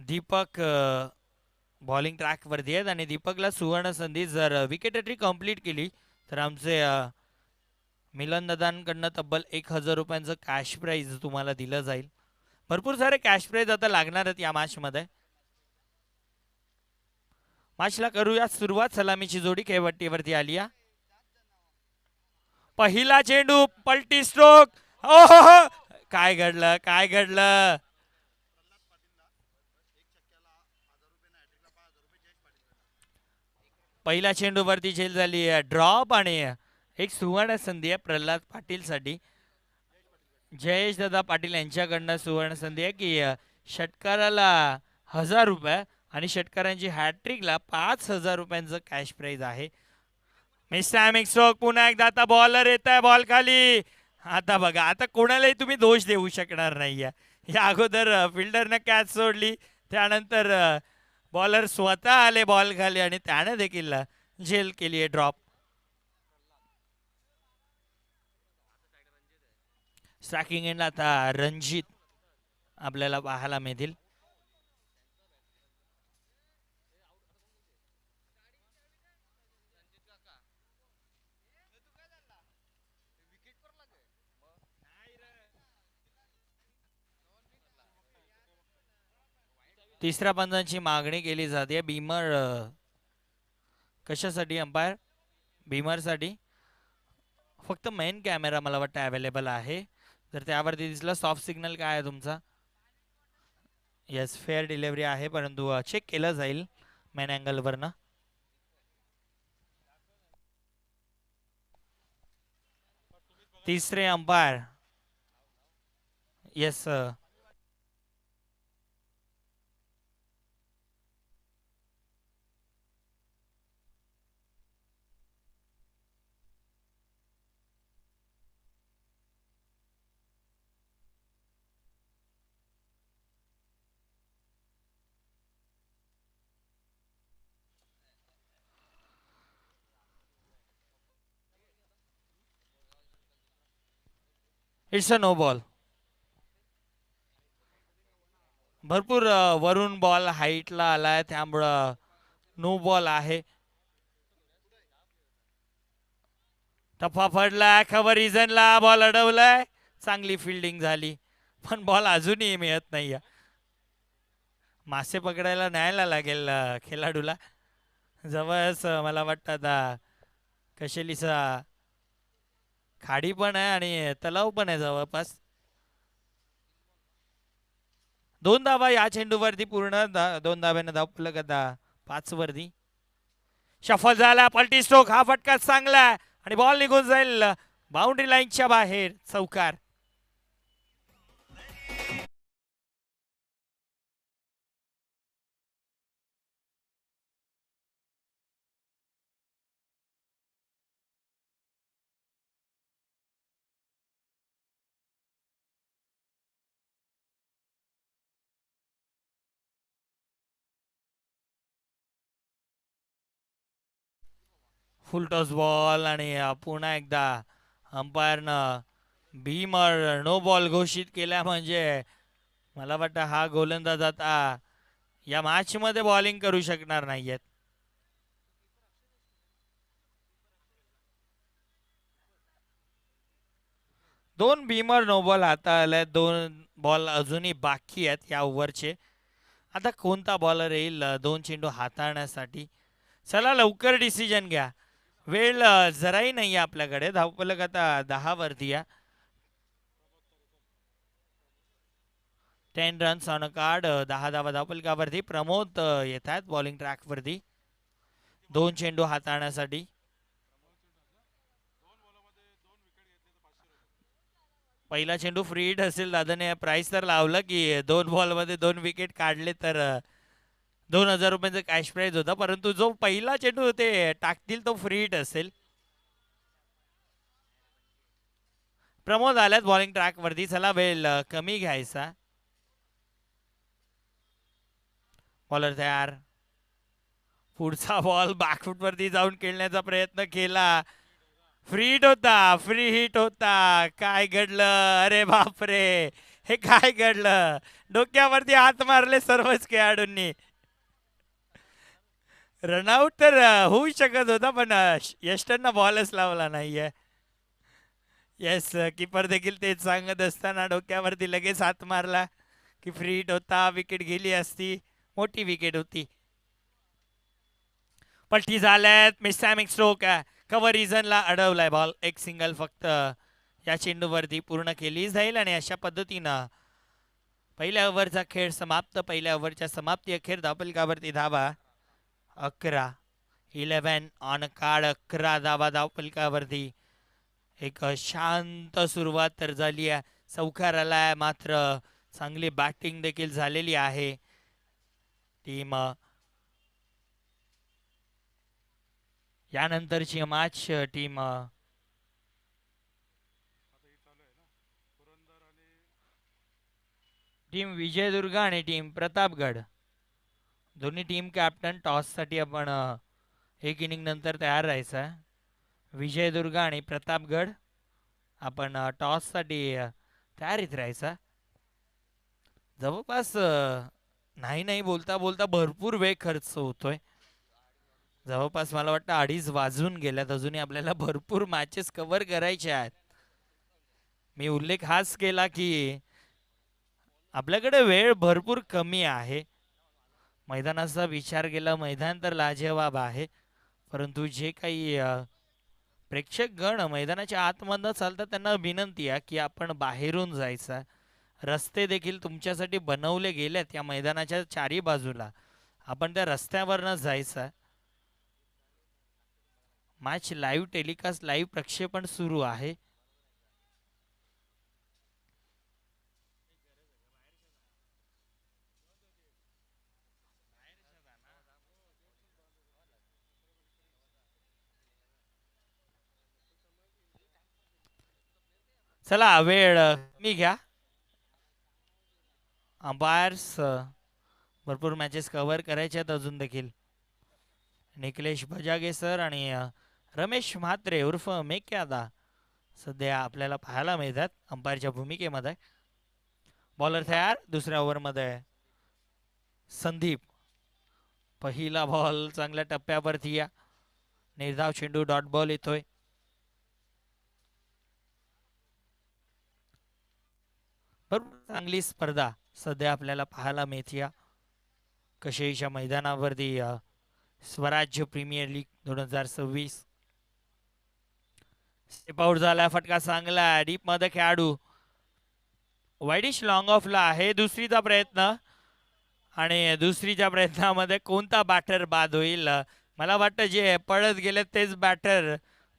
Deepak bowling track वरती आहेत आणि दीपकला सुवर्ण संधी. जर विकेट एंट्री कंप्लीट केली तर आमचे मिलन दादांकडनं तब्बल 1,000 रुपयांचं कॅश प्राईज तुम्हाला दिलं जाईल. भरपूर सारे कॅश प्राईज आता लागणार आहेत या मॅचमध्ये. मॅचला करूया सुरुवात. सलामीची जोडी खेळपट्टीवरती आली आहे. पहिला चेंडू पलटी स्ट्रोक. ओ हो, काय घडलं काय घडलं. पहिल्या चेंडूवरती झेल झाली ड्रॉप आणि एक सुवर्ण संधी आहे प्रल्हाद पाटील साठी. जयेश दादा पाटील यांच्याकडनं सुवर्ण संधी आहे की षटकाराला 1,000 रुपये आणि षटकारांची हॅट्रिकला 5,000 रुपयांचं कॅश प्राईज आहे. मिस्टॅमिक स्ट्रोक पुन्हा एकदा. आता बॉलर येत आहे बॉल खाली. आता बघा आता कोणालाही तुम्ही दोष देऊ शकणार नाही. या अगोदर फिल्डरनं कॅच सोडली, त्यानंतर बॉलर स्वतः आले बॉल खाली आणि त्याने देखील झेल केली आहे ड्रॉप. स्ट्रायकिंग एंडला आता रणजित आपल्याला पाहायला मिळतील. तिसऱ्या पंचांची मागणी केली जाते. भीमर कशासाठी अंपायर? भीमरसाठी फक्त मेन कॅमेरा मला वाटतं अवेलेबल आहे. जर त्यावरती दिसलं सॉफ्ट सिग्नल काय आहे तुमचा? येस फेअर डिलिव्हरी आहे, परंतु चेक केलं जाईल मेन अँगलवरनं. तिसरे umpire yes it's a no ball. भरपूर वरून बॉल हाईटला आलाय त्यामुळं नो बॉल आहे. टप्पा पडलाय खबर रिझनला. बॉल अडवलाय. चांगली फिल्डिंग झाली पण बॉल अजूनही मिळत नाही. मासे पकडायला न्यायला लागेल खेळाडूला. जवळच मला वाटतं आता कशेलीचा खाडी पण आहे आणि तलाव पण आहे जवळपास. 2 धावा या चेंडूवरती पूर्ण 2 धाब्याने धाव फलक आता 5 वरती. शफल झाला पलटी स्ट्रोक. हा फटका चांगला आणि बॉल निघून जाईल बाउंड्री लाईनच्या बाहेर. चौकार. फुल टॉस बॉल आणि पुन्हा एकदा अंपायरनं भीमर नो बॉल घोषित केल्या. म्हणजे मला वाटतं हा गोलंदाज आता या मॅच मध्ये बॉलिंग करू शकणार नाहीयेत. 2 भीमर नो बॉल हाता आले. 2 बॉल अजूनही बाकी आहेत या ओव्हरचे. आता कोणता बॉलर येईल 2 चेंडू हाताळण्यासाठी? चला लवकर डिसिजन घ्या. वेळ जराही नाही आहे आपल्याकडे. धावफलक आता 10 वरती आहे. 10 रन्स ऑन अ कार्ड. 10 धावा धावफलकावरती. प्रमोद येत आहेत बॉलिंग ट्रॅक वरती 2 चेंडू हाताळण्यासाठी. पहिला चेंडू फ्री हिट असेल. दादाने प्राइस तर लावलं की 2 बॉलमध्ये 2 विकेट काढले तर 2,000 रुपयांचा कॅश प्राईज होता, परंतु जो पहिला चेंडू ते टाकतील तो फ्री हिट असेल. प्रमोद आल्यात बॉलिंग ट्रॅक वरती. चला वेळ कमी घ्यायचा. बॉलर तयार. पुढचा बॉल बॅकफुट वरती जाऊन खेळण्याचा प्रयत्न केला. फ्री हिट होता. फ्री हिट होता. काय घडलं? अरे बापरे, हे काय घडलं? डोक्यावरती हात मारले सर्वच खेळाडूंनी. रनआउट तर होऊ शकत होता, पण यष्टनना बॉलच लावला नाहीये. येस, कीपर देखील तेच सांगत असताना डोक्यावरती लगेच हात मारला की फ्री हिट होता, विकेट गेली असती, मोठी विकेट होती. पलटी झाल्यात, मिसॅमिक स्ट्रोक कव्हर रिझनला अडवलाय बॉल. एक सिंगल फक्त या चेंडूवरती पूर्ण केली जाईल आणि अशा पद्धतीनं पहिल्या ओव्हरचा खेळ समाप्त. पहिल्या ओव्हरच्या समाप्ती अखेर धावपलकावरती धावा 11. 11 ऑन कार्ड. 11 धावा धावपलकावरती. एक शांत सुरुवात तर झाली आहे, चौकार आलाय, मात्र चांगली बॅटिंग देखील झालेली आहे. टीम यानंतरची मॅच टीम टीम विजयदुर्ग आणि टीम प्रतापगड दोन्ही टीम कॅप्टन टॉससाठी आपण एक इनिंग नंतर तयार राहायचं आहे. विजयदुर्ग आणि प्रतापगड आपण टॉससाठी तयारीत राहायचा. जवळपास नाही नाही बोलता बोलता भरपूर वेळ खर्च होतोय. जवळपास मला वाटतं 2:30 वाजून गेल्यात. अजूनही आपल्याला भरपूर मॅचेस कव्हर करायचे आहेत. मी उल्लेख हाच केला की आपल्याकडे वेळ भरपूर कमी आहे. मैदानाचा विचार केला, मैदान तर लाजवाब आहे, परंतु जे काही प्रेक्षक गण मैदानाच्या आतमधनं चालतात त्यांना विनंती आहे की आपण बाहेरून जायचं. रस्ते देखील तुमच्यासाठी बनवले गेलेत या मैदानाच्या चारी बाजूला, आपण त्या रस्त्यावरनं जायचं. मॅच लाईव्ह टेलिकास्ट, लाईव्ह प्रक्षेपण सुरू आहे. चला वेळ मी घ्या. अंपायर्स भरपूर मॅचेस कव्हर करायचे आहेत अजून देखील. निखिलेश भजागे सर आणि रमेश म्हात्रे उर्फ मेक्यादा सध्या आपल्याला पाहायला मिळतात अंपायरच्या भूमिकेमध्ये. बॉलर तयार. दुसऱ्या ओव्हरमध्ये संदीप. पहिला बॉल चांगल्या टप्प्यावरती या निर्धाव चेंडू डॉट बॉल येतोय. भरपूर चांगली स्पर्धा सध्या आपल्याला पाहायला मिळते कशेच्या मैदानावरती. स्वराज्य प्रीमियर लीग 2026. स्टेप आउट झाला, फटका चांगला डीप मध्ये खेळाडू वाईडिश लॉंग ऑफला आहे. दुसरीचा प्रयत्न आणि दुसरीच्या प्रयत्नामध्ये कोणता बॅटर बाद होईल? मला वाटतं जे पळत गेले तेच बॅटर.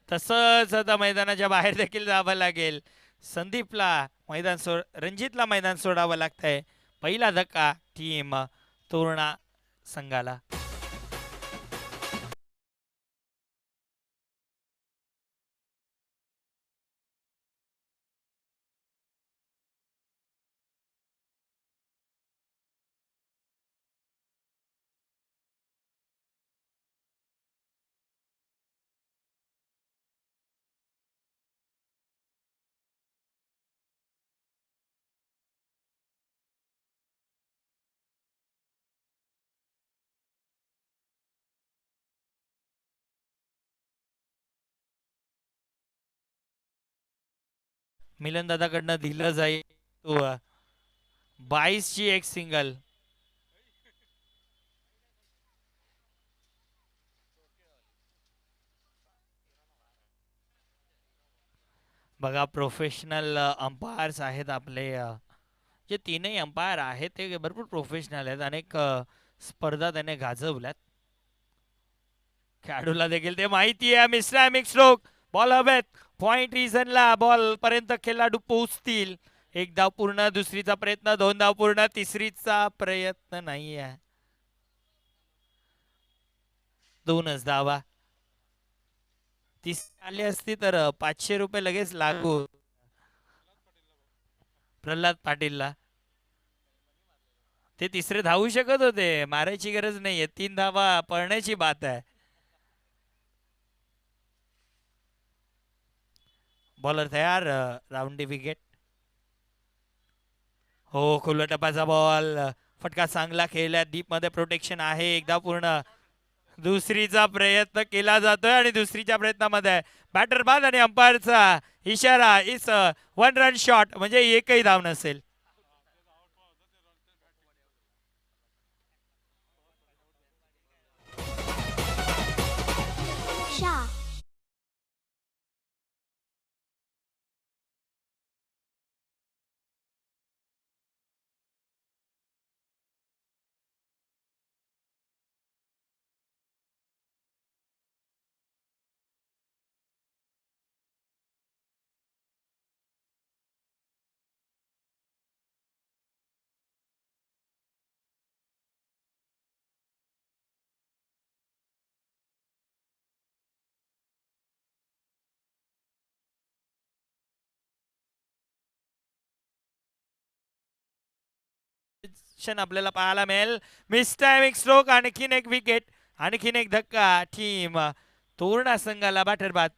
तसंच आता मैदानाच्या बाहेर देखील जावं लागेल. संदीपला मैदान रणजितला मैदान सोडावं लागतंय. पहिला धक्का टीम तोरणा संघाला. मिलन दादाकडनं दिलं जाईल. 22 ची एक सिंगल. बघा प्रोफेशनल अंपायर्स आहेत आपले. जे तीनही अंपायर आहेत ते भरपूर प्रोफेशनल आहेत. अनेक स्पर्धा त्याने गाजवल्यात. खेळाडूला देखील ते माहिती आहे. मिसॅमिक स्ट्रोक, बॉल हवेत, पॉइंट रिझनला बॉल पर्यंत खेळाडू पोहोचतील. एक धाव पूर्ण. दुसरीचा प्रयत्न, 2 धाव पूर्ण. तिसरीचा प्रयत्न नाही आहे, 2च धावा. तिसरी आली असती तर 500 रुपये लगेच लागू. प्रल्हाद पाटीलला ते तिसरे धावू शकत होते, मारायची गरज नाहीये. 3 धावा पळण्याची बात आहे. बॉलर तयार. राऊंडी विकेट. हो, खुल्या टप्प्याचा बॉल, फटका चांगला खेळला, डीप मध्ये प्रोटेक्शन आहे एकदा पूर्ण. दुसरीचा प्रयत्न केला जातोय आणि दुसरीच्या प्रयत्नामध्ये बॅटर बाद आणि अंपायरचा इशारा इस 1 रन शॉट, म्हणजे एकही धाव नसेल. Shah. आपल्याला पाहायला मिळेल. मिस टायमिंग स्ट्रोक, आणखीन एक विकेट, आणखीन एक धक्का. टीम पूर्ण संघाला बॅटर बाद.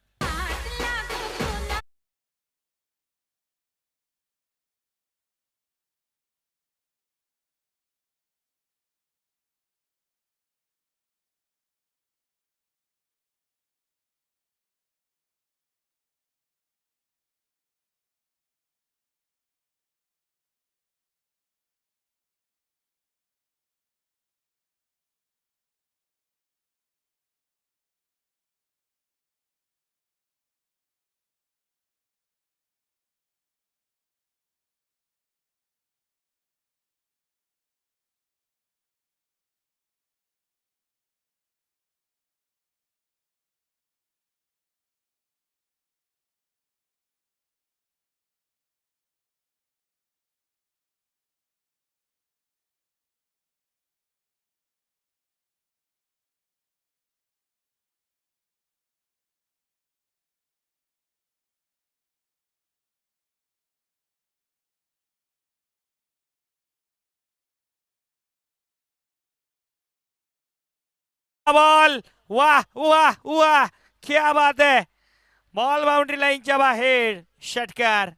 बॉल, वाह वाह वाह, क्या बात है. बॉल बाउंड्री लाईनच्या बाहेर, षटकार.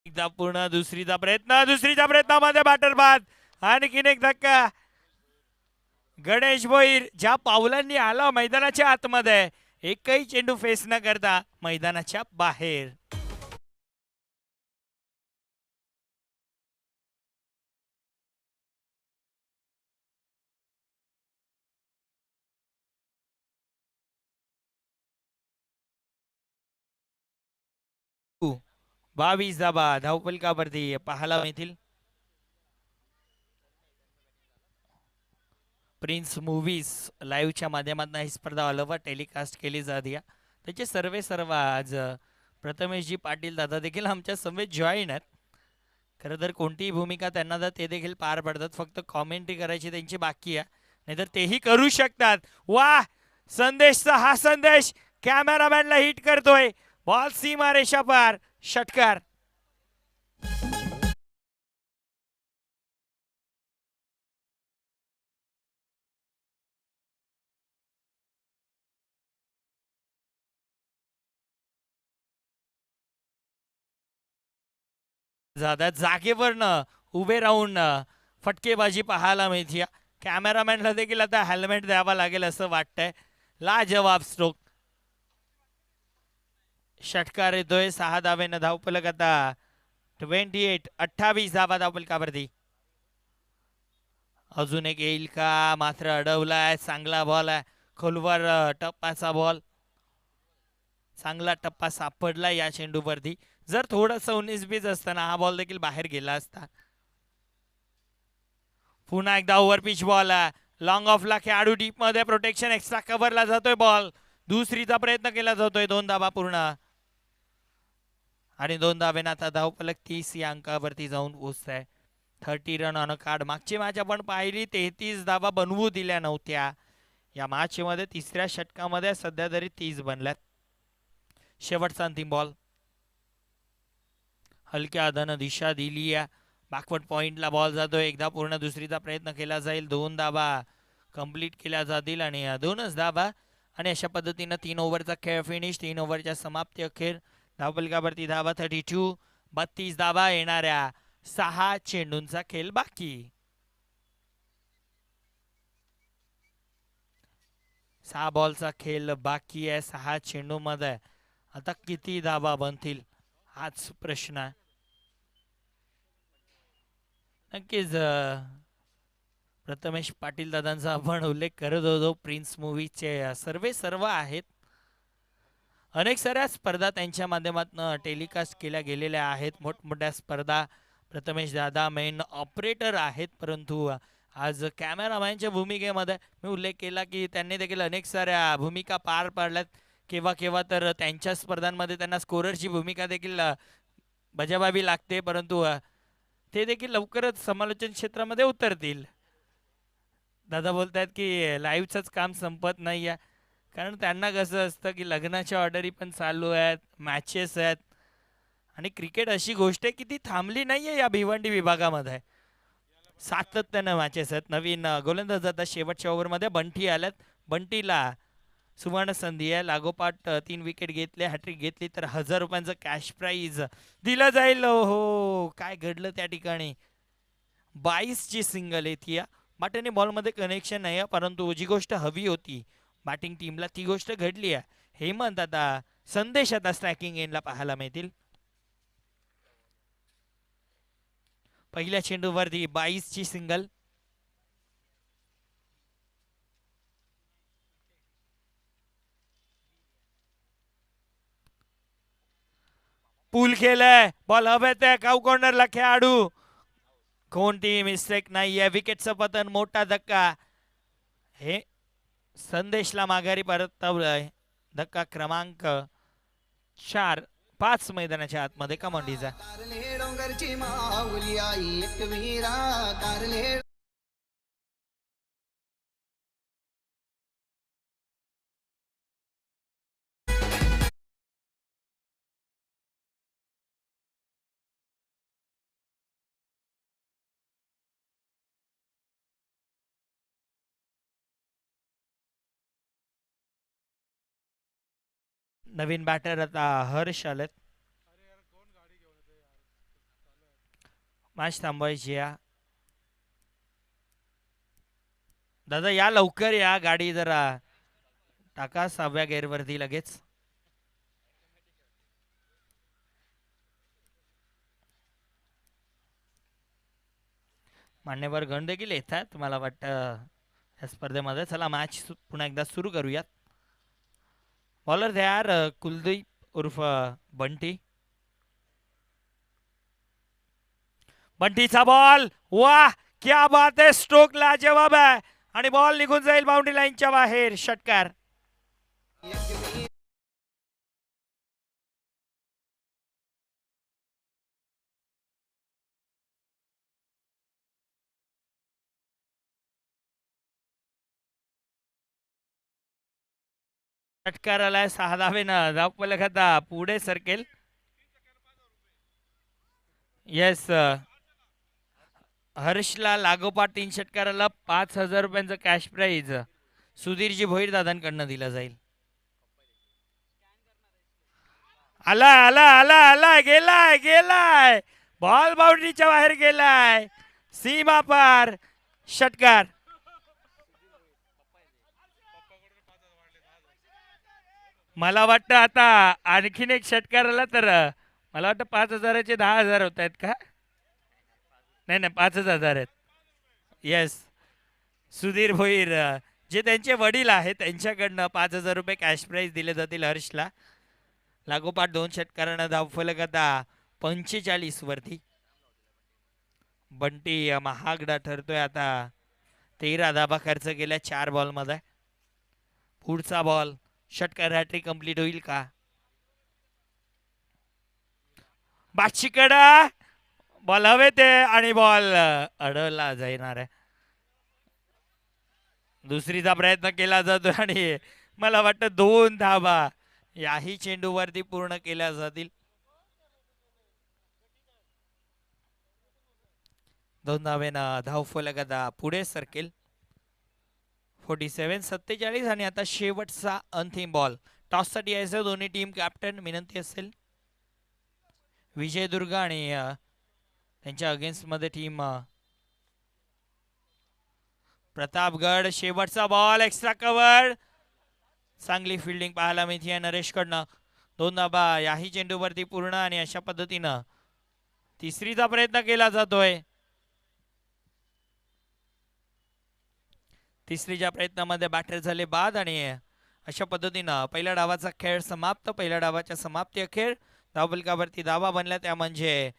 एकदा पूर्ण दुसरीचा प्रयत्न, दुसरीच्या प्रयत्नामध्ये बॅटर बाद, आणखीन एक धक्का. गणेश भोईर ज्या पावलांनी आला मैदानाच्या आतमध्ये, एकही चेंडू फेस न करता मैदानाच्या बाहेर. उ, 22 धावा धावफलकावरती पाहायला मिळतील. प्रिन्स मूवीज लाईव्हच्या माध्यमातून ही स्पर्धा ऑल ओव्हर टेलिकास्ट केली जाते. त्याचे सर्व आज प्रथमेशजी पाटील दादा देखील आमच्या समेत जॉईन आहेत. खरं तर कोणतीही भूमिका त्यांना जर ते देखील पार पडतात, फक्त कॉमेंट्री करायची त्यांची बाकी आहे, नाहीतर तेही करू शकतात. वा, संदेशचा हा संदेश कॅमेरामॅनला हिट करतोय. बॉल सीमा रेषा पार, षटकार. जागेवरनं उभे राहून फटकेबाजी पाहायला मिळते. कॅमेरामॅनला देखील आता हेल्मेट द्यावा लागेल असं वाटतंय. लाजवाब स्ट्रोक, षटकार येतोय. 6 धावेनं धावफलक आता 28 धावा धावफलकावरती. अजून एक येईल का, मात्र अडवलाय. चांगला बॉल आहे, खोलवर टप्पाचा बॉल, चांगला टप्पा सापडला या चेंडूवरती. जर थोडस 19-20 असताना हा बॉल देखील बाहेर गेला असता. पुन्हा एकदा ओव्हर पिच बॉल आहे, लॉंग ऑफला खेळाडू डीप मध्ये, प्रोटेक्शन एक्स्ट्रा कव्हरला जातोय बॉल. दुसरीचा प्रयत्न केला जातोय. 2 धावा पूर्ण आणि 2 धावेनं आता धावफलक 30 या अंकावरती जाऊन पोहोचत 30 रन ऑन कार्ड. मागची मॅच आपण पाहिली, 33 धावा बनवू दिल्या नव्हत्या. या मॅच मध्ये तिसऱ्या षटकामध्ये सध्या तरी 30 बनल्यात. शेवटचा अंतिम बॉल. हलक्या हातानं दिशा दिली आहे. बॅकवर्ड पॉइंटला बॉल जातोय. एकदा पूर्ण दुसरीचा प्रयत्न केला जाईल. 2 धाबा कंप्लीट केल्या जातील आणि 2च धाबा आणि अशा पद्धतीनं 3 ओव्हरचा खेळ फिनिश. 3 ओव्हरच्या समाप्ती अखेर धावपलकावरती धाबा 32. 32 धाबा येणाऱ्या 6 चेंडूंचा खेळ बाकी. 6 बॉलचा खेळ बाकी आहे 6 चेंडू मध्ये. आता किती धाबा बनतील हाच प्रश्न आहे. नक्कीच प्रथमेश पाटील दादांचा आपण उल्लेख करत होतो. प्रिन्स मूवीचे सर्व आहेत. अनेक साऱ्या स्पर्धा त्यांच्या माध्यमातून टेलिकास्ट केल्या गेलेल्या आहेत. मोठमोठ्या स्पर्धा. प्रथमेश दादा मेन ऑपरेटर आहेत, परंतु आज कॅमेरामॅनच्या भूमिकेमध्ये मी उल्लेख केला की त्यांनी देखील अनेक साऱ्या भूमिका पार पाडल्यात. केव्हा केव्हा तर त्यांच्या स्पर्धांमध्ये त्यांना स्कोररची भूमिका देखील बजावावी लागते, परंतु ते देखील लवकरच समालोचन क्षेत्रामध्ये उतरतील. दादा बोलतात की लाईव्हचंच काम संपत नाही आहे, कारण त्यांना कसं असतं की लग्नाच्या ऑर्डरी पण चालू आहेत, मॅचेस आहेत आणि क्रिकेट अशी गोष्ट आहे की ती थांबली नाही आहे या भिवंडी विभागामध्ये. सातत्यानं मॅचेस आहेत. नवीन गोलंदाज जातात शेवटच्या ओव्हरमध्ये. बंटी आल्यात. बंटीला सुवर्ण संधी आहे. लागोपाठ 3 विकेट घेतले, हॅट्रिक घेतली तर 1000 रुपयांचं कॅश प्राईज दिलं जाईल. हो, काय घडलं त्या ठिकाणी. 22ची सिंगल येते. बॅटिंग बॉलमध्ये कनेक्शन नाही आहे, परंतु जी गोष्ट हवी होती बॅटिंग टीमला ती गोष्ट घडली आहे. हेमंत आता संदेश आता स्ट्रायकिंग एंडला पाहायला मिळतील. पहिल्या चेंडूवरती 22ची सिंगल. पूल केलंय. बॉल हवेत आहे. काऊ कॉर्नरला खेळाडू. कोणती मिस्टेक नाहीये. विकेटचं पतन. मोठा धक्का. हे संदेशला माघारी परतवलंय. धक्का क्रमांक 4. 5 मैदानाच्या आतमध्ये कमांडीचा. नवीन बॅटर आता हर्ष आलेत. मॅच थांबवायची या. दादा या लवकर या. गाडी जरा टाका 6व्या गेअरवरती लगेच. मान्यवर गण देखील येत आहेत मला वाटतं या स्पर्धेमध्ये. चला मॅच पुन्हा एकदा सुरू करूयात. बॉलर तयार कुलदीप उर्फ बंटी. बंटीचा बॉल. वाह क्या बात है. स्ट्रोक लाजवाब आहे आणि बॉल निघून जाईल बाउंड्री लाईनच्या बाहेर. षटकार. षटकार आलाय. 6 धावेनं धावफलक आता पुढे सरकेल. येस हर्षला लागोपाठ 3 षटकाराला 5000 रुपयांचं कॅश प्राईज सुधीरजी भोईर दादांकडनं दिला जाईल. आला आला आला आला. गेलाय गेलाय. बॉल बाउंड्रीच्या बाहेर गेलाय. सीमा पार. षटकार. मला वाटतं आता आणखीन एक षटकार आला तर मला वाटतं 5000चे 10000 होत आहेत का. नाही नाही 5000 आहेत. येस सुधीर भोईर जे त्यांचे वडील आहेत त्यांच्याकडनं 5000 रुपये कॅश प्राईज दिले जातील हर्षला. लागोपाठ 2 षटकारांना धावफलक आता 45 वरती. बंटी महागडा ठरतोय आता. 13 धाबा खर्च केल्या 4 बॉलमध्ये. पुढचा बॉल. षटकार हॅट्रिक कंप्लीट होईल का. बादशीकडा बॉल हवे ते आणि बॉल अडवला जाणार आहे. दुसरीचा प्रयत्न केला जातो आणि मला वाटतं 2 धाबा याही चेंडूवरती पूर्ण केल्या जातील. 2 धावेनं धावफलक पुढे सरकेल. 47-47 आणि आता शेवटचा अंतिम बॉल. टॉससाठी यायचं दोन्ही टीम कॅप्टन विनंती असेल. विजयदुर्ग आणि त्यांच्या अगेन्स्ट मध्ये टीम प्रतापगड. शेवटचा बॉल एक्स्ट्रा कव्हर. चांगली फिल्डिंग पाहायला मिळते नरेशकडनं. 2 धाबा याही चेंडूवरती पूर्ण आणि अशा पद्धतीनं तिसरीचा प्रयत्न केला जातोय. तिसरीच्या प्रयत्नामध्ये बॅटर झाले बाद आणि अशा पद्धतीनं पहिल्या डावाचा खेळ समाप्त. पहिल्या डावाच्या समाप्ती अखेर धावफलकावरती धावा बनल्या त्या म्हणजे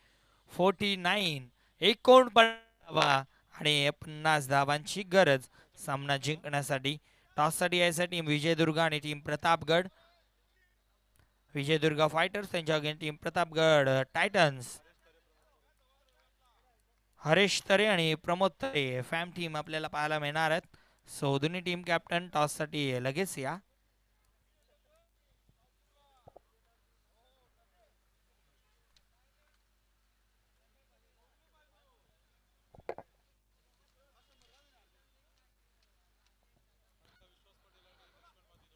49. 49 धावा आणि 50 धावांची गरज सामना जिंकण्यासाठी. टॉससाठी यायचा टीम विजयदुर्ग आणि टीम प्रतापगड. विजयदुर्ग फायटर्स त्यांच्या again team Pratapgad titans. Haresh Tare आणि प्रमोद तरे फॅम टीम आपल्याला पाहायला मिळणार आहेत. सो दोन्ही टीम कॅप्टन टॉससाठी लगेच या.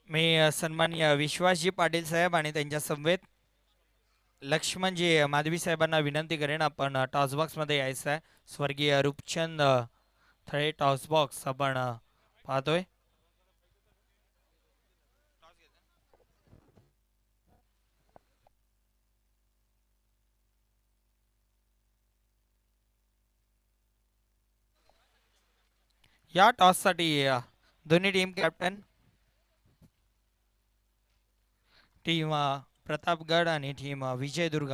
मी सन्माननीय विश्वासजी पाटील साहेब आणि त्यांच्या समवेत लक्ष्मणजी माधवी साहेबांना विनंती करेन आपण टॉस बॉक्स मध्ये यायचं आहे. स्वर्गीय रूपचंद थळे टॉस बॉक्स आपण पाहतोय. या टॉससाठी दोन्ही टीम कॅप्टन टीम प्रतापगड आणि टीम विजयदुर्ग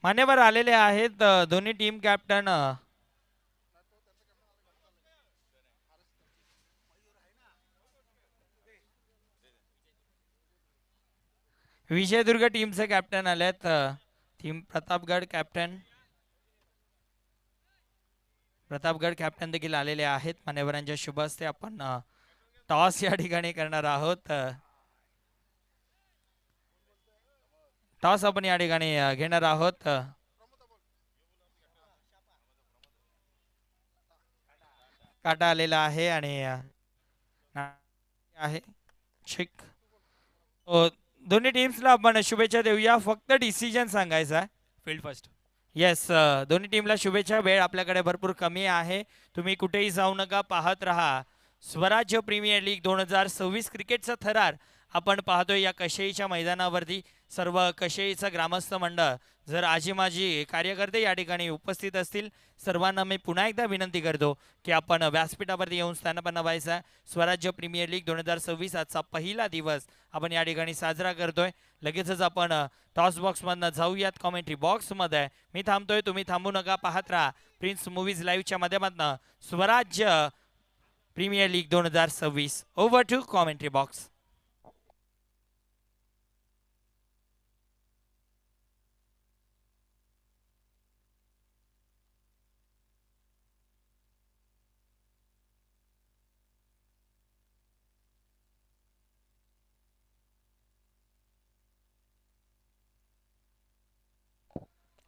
मान्यवर आलेले आहेत. दोन्ही टीम कॅप्टन विजयदुर्ग टीमचे कॅप्टन आलेत. टीम प्रतापगड कॅप्टन देखील आलेले आहेत. मान्यवरांच्या शुभ हस्ते आपण टॉस या ठिकाणी करणार आहोत. टॉस आपण या ठिकाणी घेणार आहोत. काटा आलेला आहे आणि आहे ठीक. दोन्ही टीम्सला आपण शुभेच्छा देऊया. फक्त डिसिजन सांगायचा आहे. Field first. येस, दोन्ही टीमला शुभेच्छा. वेळ आपल्याकडे भरपूर कमी आहे. तुम्ही कुठेही जाऊ नका, पाहत रहा स्वराज्य प्रीमियर लीग 2026 क्रिकेटचा थरार आपण पाहतोय या कशेईच्या मैदानावरती. सर्व कशेईचं ग्रामस्थ मंडळ जर आजी माजी कार्यकर्ते या ठिकाणी उपस्थित असतील सर्वांना मी पुन्हा एकदा विनंती करतो की आपण व्यासपीठावरती येऊन स्थानपन्न व्हायचा. स्वराज्य प्रीमियर लीग 2026 आजचा पहिला दिवस आपण या ठिकाणी साजरा करतोय. लगेचच आपण टॉस बॉक्समधनं जाऊयात कॉमेंट्री बॉक्समध्ये. मी थांबतोय, तुम्ही थांबू नका, पाहत राहा प्रिन्स मूवीज लाईव्हच्या माध्यमातून Swarajya premier league 2026. Over to commentary box.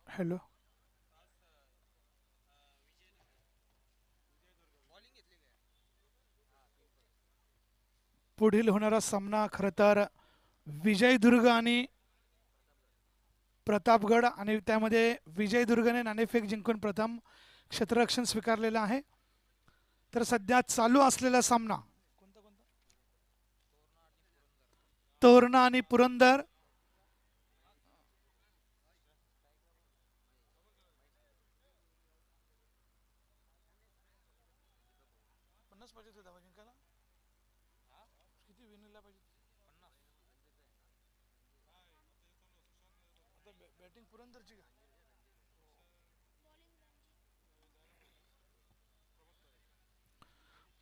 Hello. पुढील होणारा सामना खरं तर विजयदुर्ग आणि प्रतापगड आणि त्यामध्ये विजयदुर्गने नाणेफेक जिंकून प्रथम क्षेत्ररक्षण स्वीकारलेलं आहे. तर सध्या चालू असलेला सामना तोरणा आणि पुरंदर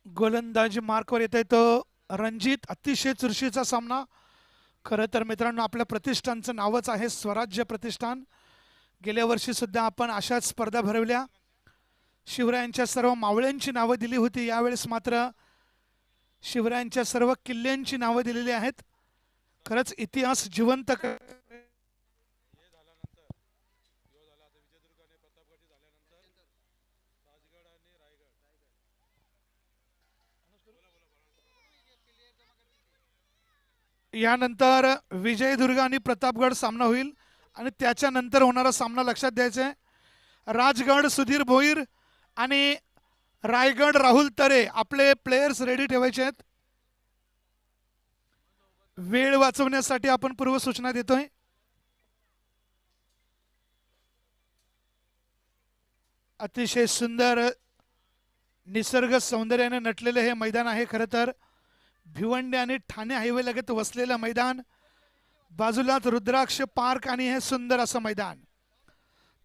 गोलंदाजी मार्कवर येत आहे तो रणजित. अतिशय चुरशीचा सामना. खरं तर मित्रांनो आपल्या प्रतिष्ठानचं नावच आहे स्वराज्य प्रतिष्ठान. गेल्या वर्षी सुद्धा आपण अशाच स्पर्धा भरवल्या. शिवरायांच्या सर्व मावळ्यांची नावं दिली होती. यावेळेस मात्र शिवरायांच्या सर्व किल्ल्यांची नावं दिलेली आहेत. खरंच इतिहास जिवंत यानंतर विजयदुर्ग आणि प्रतापगड सामना होईल आणि त्याच्यानंतर होणारा सामना लक्षात द्यायचा आहे. राजगड सुधीर भोईर आणि रायगड राहुल तरे आपले प्लेयर्स रेडी ठेवायचे आहेत. वेळ वाचवण्यासाठी आपण पूर्वसूचना देतोय. अतिशय सुंदर निसर्ग सौंदर्याने नटलेले हे मैदान आहे. खरं तर भिवंडी आणि ठाणे हायवे लगत वसलेलं मैदान, बाजूलाच रुद्राक्ष पार्क आणि हे सुंदर असं मैदान.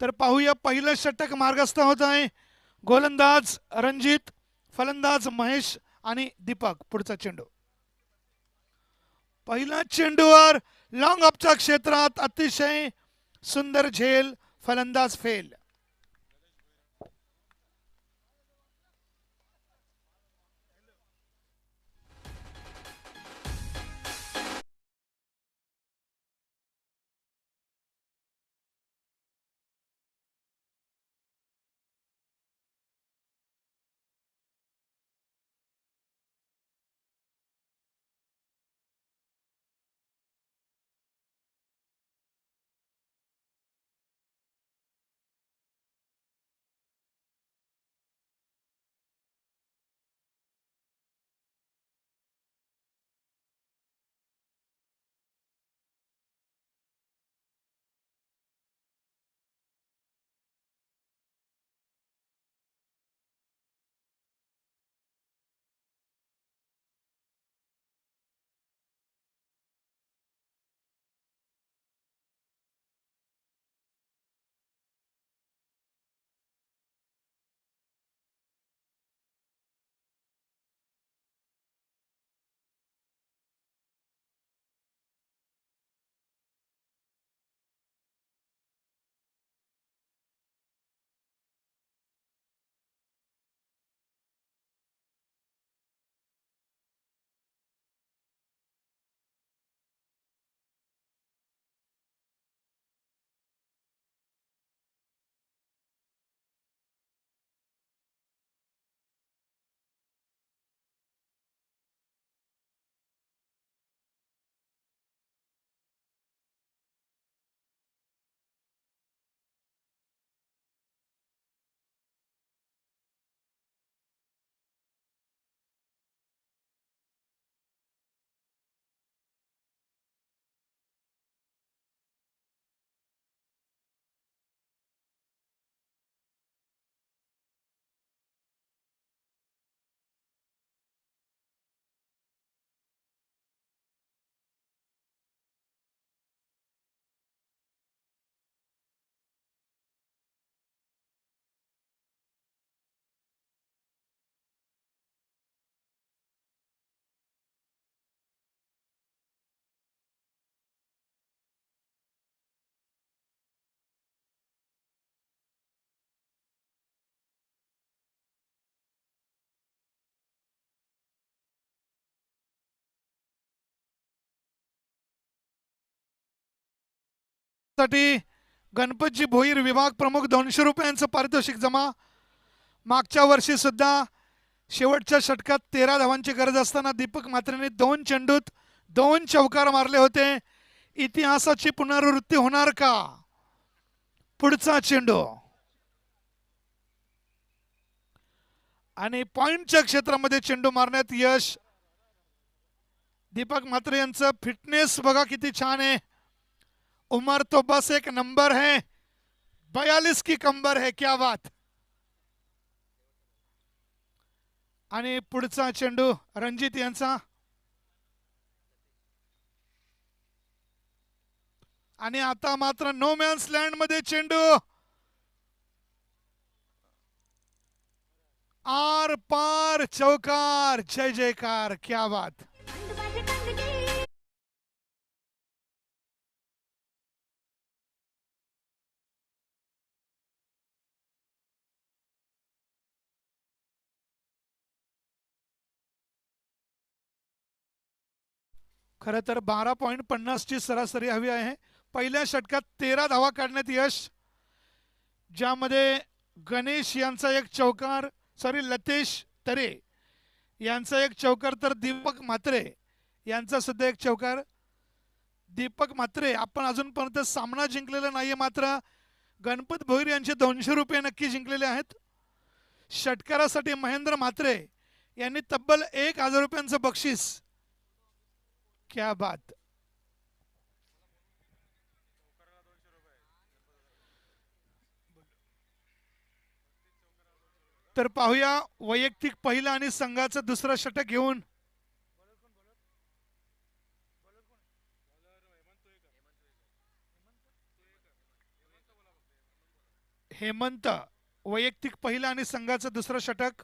तर पाहूया पहिलं षटक मार्गस्थ होत आहे. गोलंदाज रणजित, फलंदाज महेश आणि दीपक. पुढचा चेंडू पहिला चेंडूवर लॉंग ऑफच्या क्षेत्रात अतिशय सुंदर झेल, फलंदाज फेल. साठी गणपतजी भोईर विभाग प्रमुख 200 रुपयांचं पारितोषिक जमा. मागच्या वर्षी सुद्धा शेवटच्या षटकात 13 धावांची गरज असताना दीपक म्हात्रेने 2 चेंडूत 2 चौकार मारले होते. इतिहासाची पुनरावृत्ती होणार का? पुढचा चेंडू आणि पॉइंटच्या क्षेत्रामध्ये चेंडू मारण्यात यश. दीपक म्हात्रे यांचं फिटनेस बघा किती छान आहे. उम्र तो बस एक नंबर है, 42 की कंबर है. क्या बात. आणि पुढचा चेंडू रणजित यांचा आणि आता मात्र नो मॅन्स लँड मध्ये चेंडू आर पार चौकार. जय जयकार. क्या बात. खरं तर 12.50ची सरासरी हवी आहे. पहिल्या षटकात 13 धावा काढण्यात यश, ज्यामध्ये गणेश यांचा एक चौकार, लतेश तरे यांचा एक चौकार, तर दीपक म्हात्रे यांचा सुद्धा एक चौकार. दीपक म्हात्रे आपण अजूनपर्यंत सामना जिंकलेला नाहीये, मात्र गणपत भोईर यांचे 200 रुपये नक्की जिंकलेले आहेत. षटकारासाठी महेंद्र म्हात्रे यांनी तब्बल 1000 रुपयांचं बक्षीस. क्या बात. तर पाहूया वैयक्तिक पहिलं आणि संघाचं दुसरं षटक घेऊन हेमंत. वैयक्तिक पहिलं आणि संघाचं दुसरं षटक.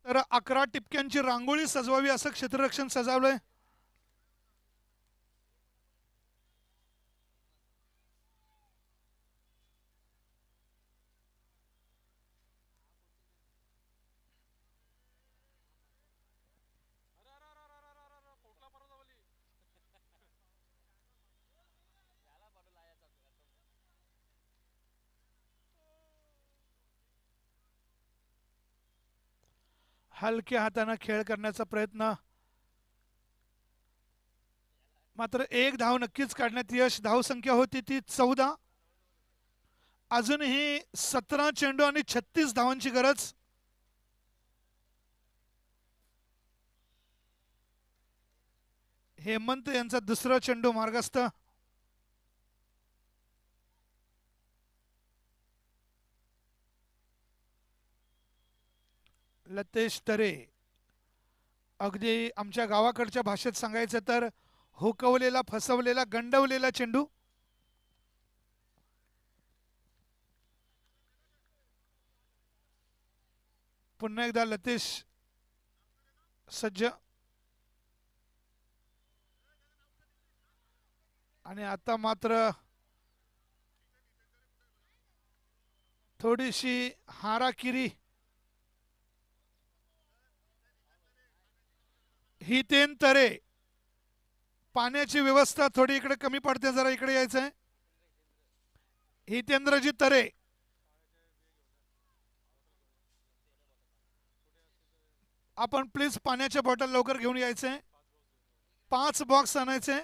तर 11 टिपक्यांची रांगोळी सजवावी असं क्षेत्ररक्षण सजावलंय. हलक्या हाताने खेळ करण्याचा प्रयत्न, मात्र एक धाव नक्कीच काढण्यात यश. धावसंख्या होती ती 14. अजूनही 17 चेंडू आणि 36 धावांची गरज. हेमंत यांचा दुसरा चेंडू मार्गस्थ. लतेश तरे, अगदी आमच्या गावाकडच्या भाषेत सांगायचं तर हुकवलेला, फसवलेला, गंडवलेला चेंडू. पुन्हा एकदा लतेश सज्ज, आणि आता मात्र थोडीशी हाराकिरी. हितेन तरे, पाण्याची व्यवस्था थोडी इकडे कमी पडते, जरा इकडे यायचंय. हितेंद्रजी तरे, आपण प्लीज पाण्याच्या बॉटल लवकर घेऊन यायचंय. 5 बॉक्स आणायचे.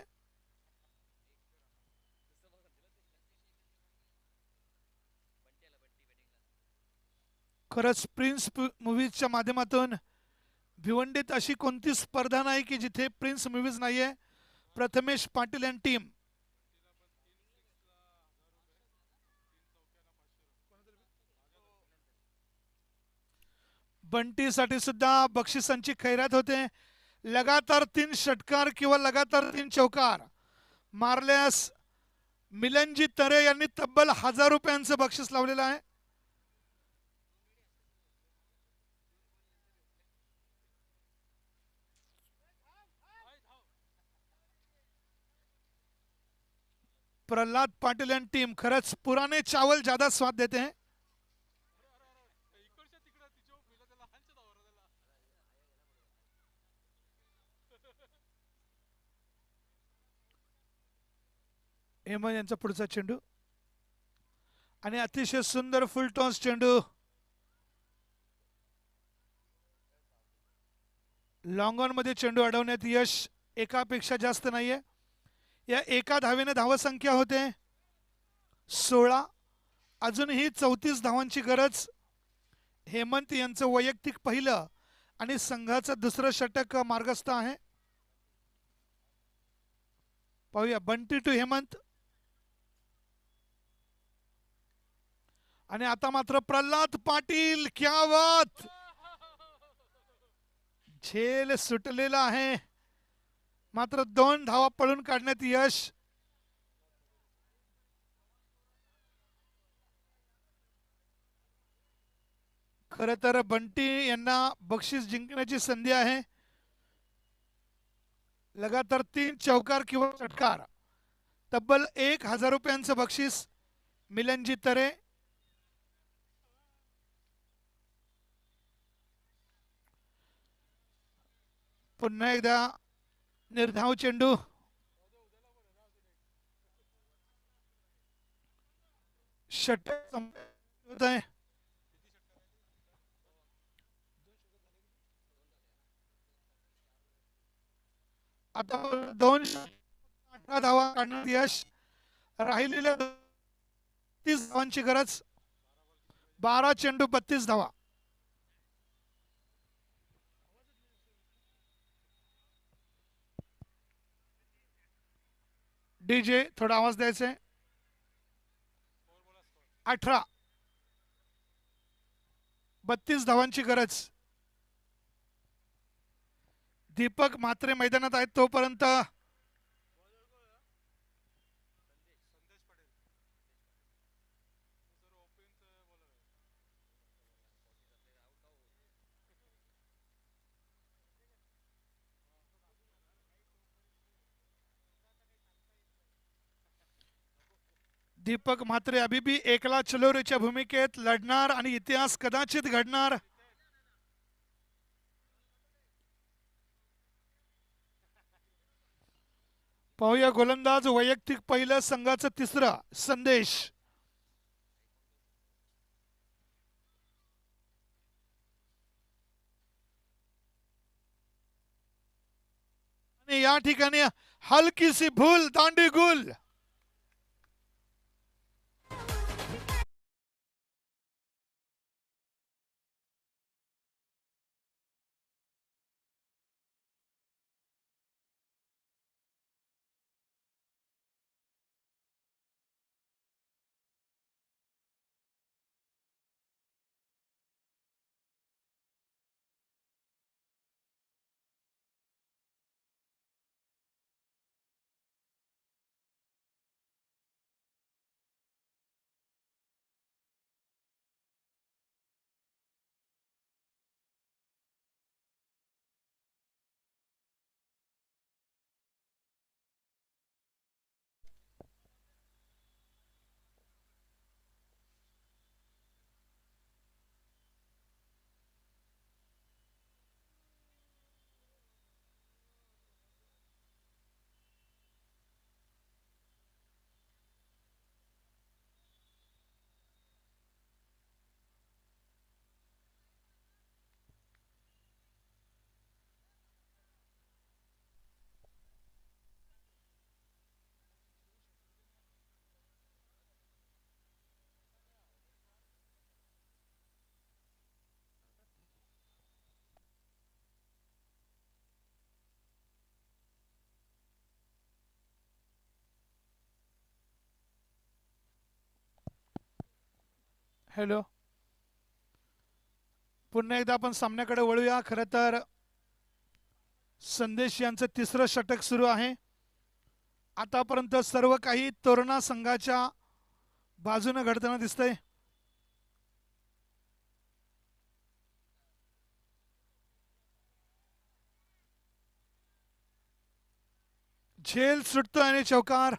खरंच प्रिन्स मूवीजच्या माध्यमातून भिवंडीत अशी कोणती स्पर्धा नाही की जिथे प्रिन्स मूवीज नाहीये. प्रथमेश पाटील आणि टीम. बंटीसाठी सुद्धा बक्षिसांची खैरात होते. लगातार 3 षटकार किंवा लगातार 3 चौकार मारल्यास मिलनजी तरे यांनी तब्बल 1000 रुपयांचं बक्षीस लावलेलं आहे. प्रल्हाद पाटील आणि टीम, खरंच पुराने चावल ज्यादा स्वाद देते हैं. हेमंत यांचा पुढचा चेंडू आणि अतिशय सुंदर फुल टॉस चेंडू. लॉंग ऑन मध्ये चेंडू अडवण्यात यश. एकापेक्षा जास्त नाहीये. या एका धावेने धावसंख्या होते 16. अजूनही 34 धावांची गरज. हेमंत यांचं वैयक्तिक पहिलं आणि संघाचं दुसरं षटक मार्गस्थ आहे. पाहूया बंटी टू हेमंत. आणि आता मात्र प्रल्हाद पाटील, क्या बात. झेल सुटलेला आहे, मात्र 2 धावा पळून काढण्यात यश. खरं तर बंटी यांना बक्षीस जिंकण्याची संधी आहे. लगातार 3 चौकार किंवा षटकार, तब्बल 1000 रुपयांचं बक्षीस. मिलनजी तरे. पुन्हा एकदा निर्धाव चेंडू. षटक होत आहे. आता 218 धावा काढण्यात यश. राहिलेल्या 30 धावांची गरज. 12 चेंडू 32 धावा. डीजे थोडा आवाज द्यायचा. 18 32 धावांची गरज. दीपक म्हात्रे मैदानात आहेत तोपर्यंत दीपक म्हात्रे अभी भी एकला चलोरेच्या भूमिकेत लढणार आणि इतिहास कदाचित घडणार. पाहूया गोलंदाज वैयक्तिक पहिलं संघाचं तिसरं संदेश. आणि या ठिकाणी हलकीसी भूल दांडी गुल. हॅलो, पुन्हा एकदा आपण सामन्याकडे वळूया. खरं तर संदेश यांचं तिसरं षटक सुरू आहे. आतापर्यंत सर्व काही तोरणा संघाच्या बाजूने घडताना दिसतंय. झेल सुटतो आणि चौकार.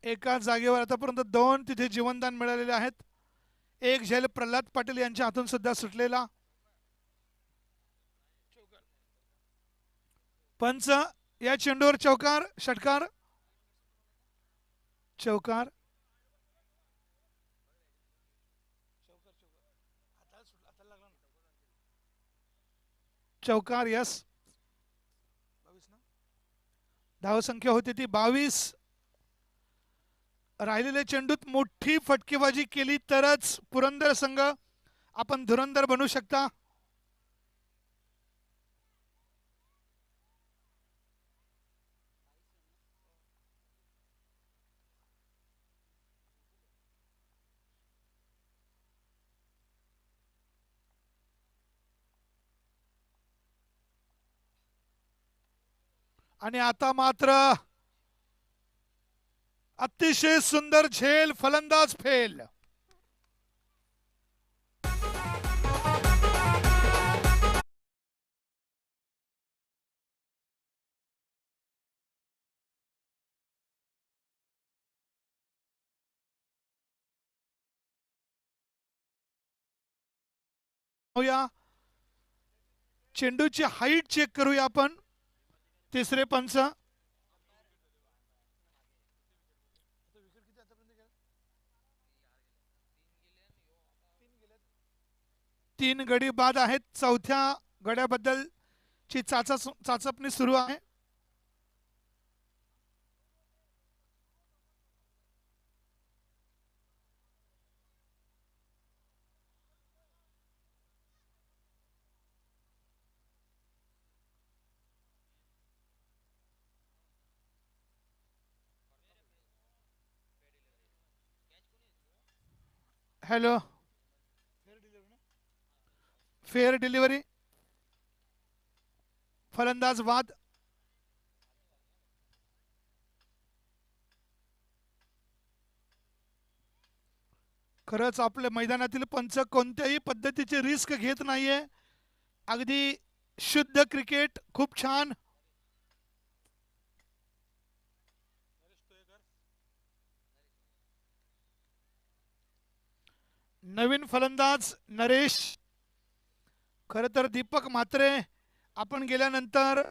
एका जागेवर आतापर्यंत 2 तिथे जीवनदान मिळालेले आहेत. एक झेल प्रल्हाद पाटील यांच्या हातून सुद्धा सुटलेला. पंच या चेंडूवर चौकार. षटकार. चौकार. चौकार. यस. धावसंख्या होती ती 22. राहिलेल्या चेंडूत मोठी फटकेबाजी केली तरच पुरंदर संघ आपण धुरंधर बनू शकता. आणि आता मात्र अतिशय सुंदर झेल. फलंदाज फेल. चेंडूची हाईट चेक करूया आपण. तिसरे पंच. 3 गडी बाद आहेत. चौथ्या गड्याबद्दलची चाचपणी सुरू आहे. Hello, fair delivery. फलंदाज वाद. खरंच आपल्या मैदानातील पंच कोणत्याही पद्धतीची रिस्क घेत नाहीये. अगदी शुद्ध क्रिकेट. खूप छान. नवीन फलंदाज नरेश. खरं तर दीपक म्हात्रे आपण गेल्यानंतर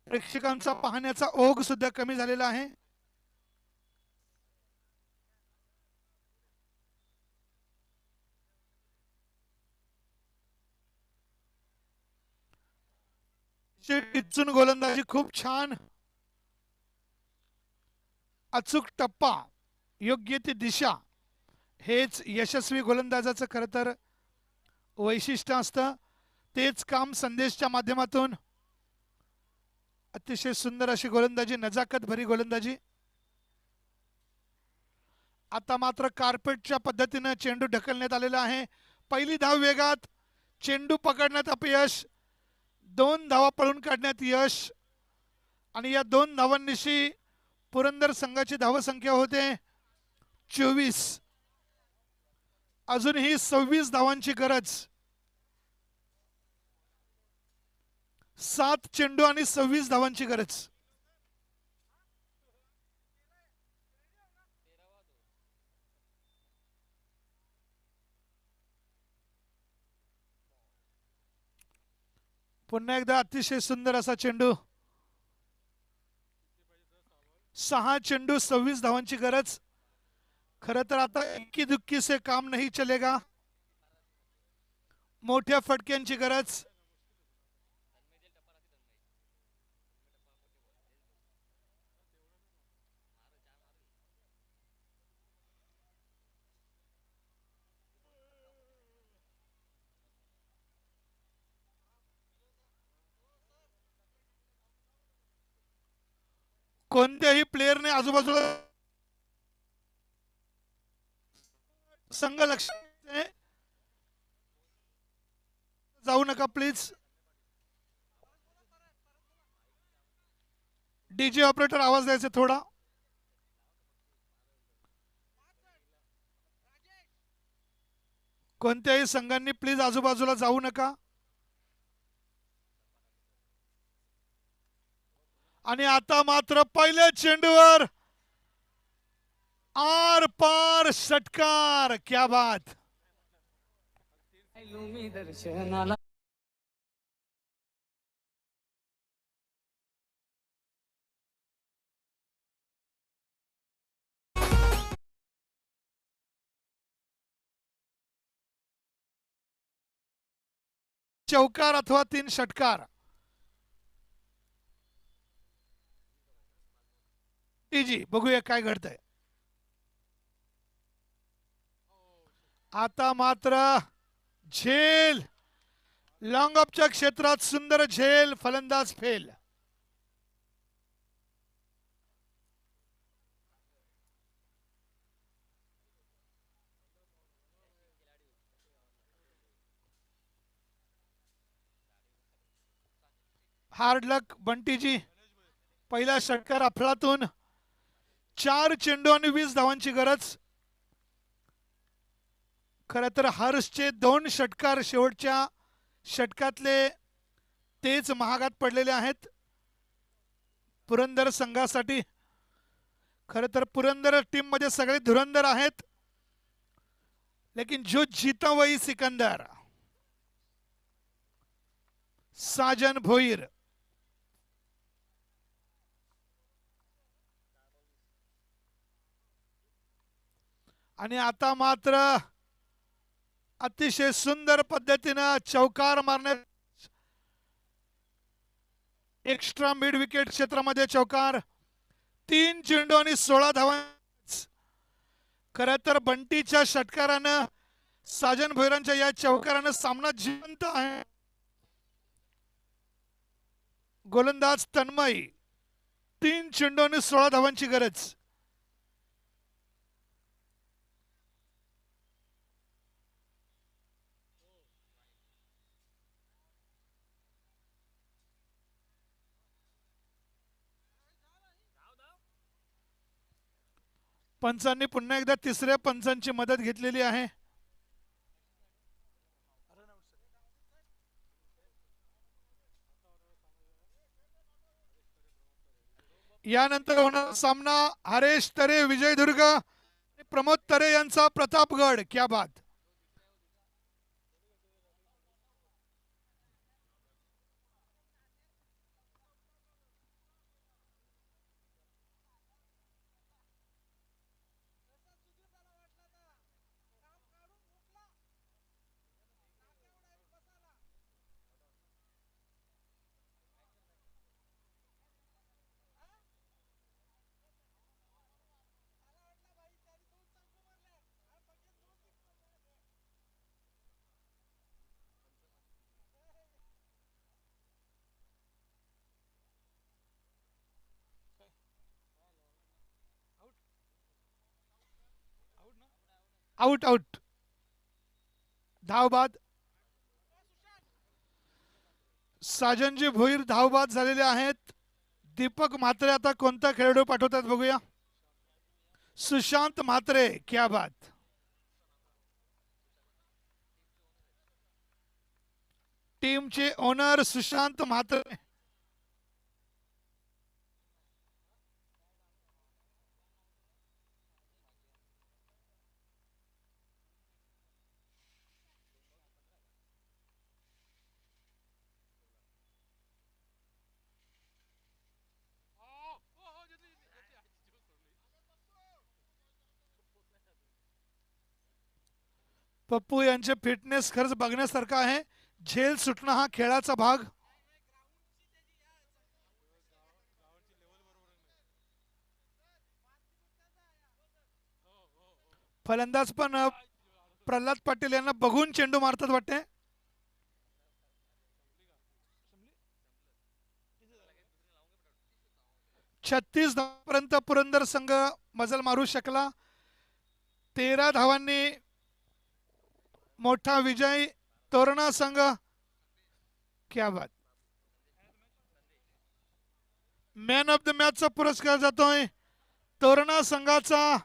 प्रेक्षकांचा पाहण्याचा ओघ सुद्धा कमी झालेला आहे. टिचून गोलंदाजी खूप छान. अचूक टप्पा, योग्य ती दिशा, हेच यशस्वी गोलंदाजाचं खरं तर वैशिष्ट्य असतं. तेच काम संदेशच्या माध्यमातून. अतिशय सुंदर अशी गोलंदाजी, नजाकत भरी गोलंदाजी. आता मात्र कार्पेटच्या पद्धतीने चेंडू ढकलण्यात आलेला आहे. पहिली धाव वेगात. चेंडू पकडण्यात अपयश. 2 धावा पळून काढण्यात यश. आणि या 2 धावांनिशी पुरंदर संघाची धावसंख्या होते 24. अजूनही 26 धावांची गरज. 7 चेंडू आणि 26 धावांची गरज. पुन्हा एकदा अतिशय सुंदर असा चेंडू. 6 चेंडू 26 धावांची गरज. खरं तर आता इक्की दुक्की से काम नहीं चलेगा. मोठ्या फटक्यांची गरज. कोणत्याही प्लेयरने आजूबाजूला संघ लक्ष जाऊ नका प्लीज. डीजे ऑपरेटर आवाज द्यायचा थोडा. कोणत्याही संघांनी प्लीज आजूबाजूला जाऊ नका. आणि आता मात्र पहिल्या चेंडूवर आर पार षटकार. क्या बात. चौकार अथवा 3 षटकार. जी बघूया काय घडतंय. आता मात्र झेल. लॉंग ऑफच्या क्षेत्रात सुंदर झेल. फलंदाज फेल. हार्ड लक बंटीजी. पहिला षटकार अफलातून. 4 चेंडू आणि 20 धावांची गरज. खरं तर हर्षचे 2 षटकार शेवटच्या षटकातले तेच महागात पडलेले आहेत पुरंदर संघासाठी. खरं तर पुरंदर टीम मध्ये सगळे धुरंधर आहेत. लेकिन जो जीता वही सिकंदर. साजन भोईर. आणि आता मात्र अतिशय सुंदर पद्धतीनं चौकार मारण्यात एक्स्ट्रा मिड विकेट क्षेत्रामध्ये चौकार. 3 चेंडू आणि 16 धावा. खरं तर बंटीच्या षटकारानं साजन भोईरांच्या या चौकारानं सामना जिवंत आहे. गोलंदाज तन्मय. 3 चेंडू आणि 16 धावांची गरज. पंचांनी पुन्हा एकदा तिसऱ्या पंचांची मदत घेतलेली आहे. यानंतर होणार सामना हरेश तरे विजयदुर्ग, प्रमोद तरे यांचा प्रतापगड. क्या बात. Out out. धाव बाद. साजनजी भोईर धावबाद झालेले आहेत. दीपक म्हात्रे आता कोणता खेळाडू पाठवतात बघूया. सुशांत म्हात्रे. क्या बात. टीमचे ओनर सुशांत म्हात्रे. पप्पू यांचे फिटनेस खर्च बघण्यासारखा आहे. झेल सुटणं हा खेळाचा भाग. फलंदाज पण प्रल्हाद पाटील यांना बघून चेंडू मारतात वाटते. छत्तीस धावांपर्यंत पुरंदर संघ मजल मारू शकला. 13 धावांनी मोठा विजय तोरणा संघ. क्या बात. मॅन ऑफ द मॅचचा पुरस्कार जातोय तोरणा संघाचा.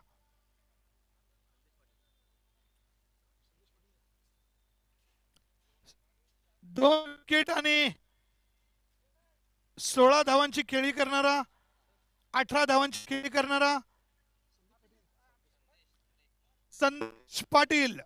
2 विकेट आणि 16 धावांची खेळी करणारा, 18 धावांची खेळी करणारा संदेश पाटील.